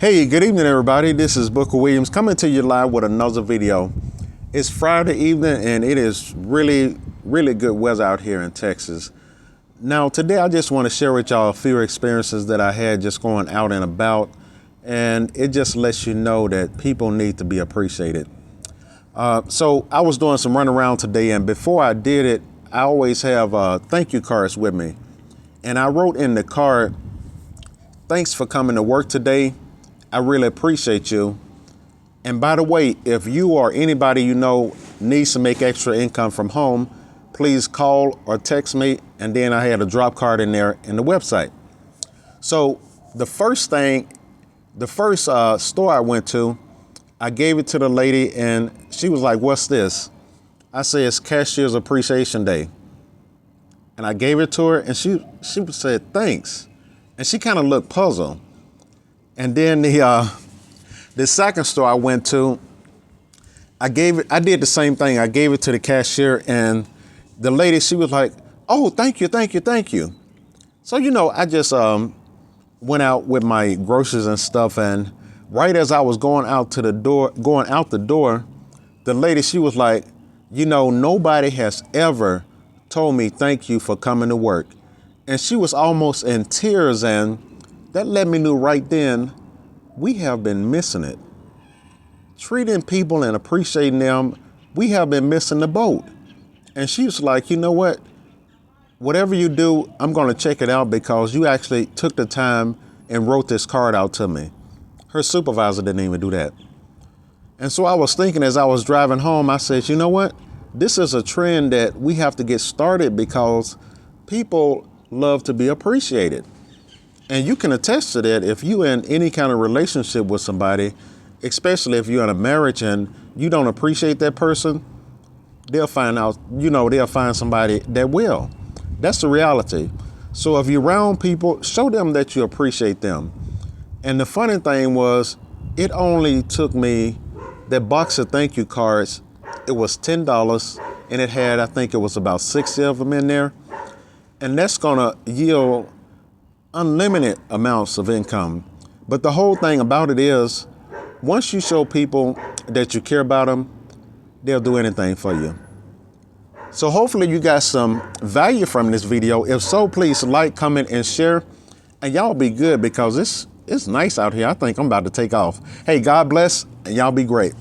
Hey, good evening, everybody. This is Booker Williams coming to you live with another video. It's Friday evening and it is really good weather out here in Texas. Now, today I just want to share with y'all a few experiences that I had just going out and about, and it just lets you know that people need to be appreciated. So I was doing some run around today, and before I did it, I always have thank you cards with me. And I wrote in the card, "Thanks for coming to work today. I really appreciate you. And by the way, if you or anybody you know needs to make extra income from home, please call or text me." And then I had a drop card in there in the website. So the first store I went to, I gave it to the lady and she was like, "What's this?" I said, "It's Cashier's Appreciation Day." And I gave it to her and she said, "Thanks." And she kind of looked puzzled. And then the second store I went to, I did the same thing. I gave it to the cashier and the lady, she was like, "Oh, thank you. So, I just went out with my groceries and stuff. And right as I was going out the door, the lady, she was like, "Nobody has ever told me thank you for coming to work." And she was almost in tears, and that let me know right then, we have been missing it. Treating people and appreciating them, we have been missing the boat. And she was like, "You know what? Whatever you do, I'm going to check it out because you actually took the time and wrote this card out to me." Her supervisor didn't even do that. And so I was thinking as I was driving home, I said, you know what? This is a trend that we have to get started because people love to be appreciated. And you can attest to that if you're in any kind of relationship with somebody, especially if you're in a marriage and you don't appreciate that person, they'll find somebody that will. That's the reality. So if you're around people, show them that you appreciate them. And the funny thing was, it only took me that box of thank you cards. It was $10 and it had, I think it was about 60 of them in there. And that's going to yield unlimited amounts of income. But the whole thing about it is, once you show people that you care about them, they'll do anything for you. So hopefully you got some value from this video. If so, please like, comment, and share. And y'all be good because it's nice out here. I think I'm about to take off. Hey, God bless, and y'all be great.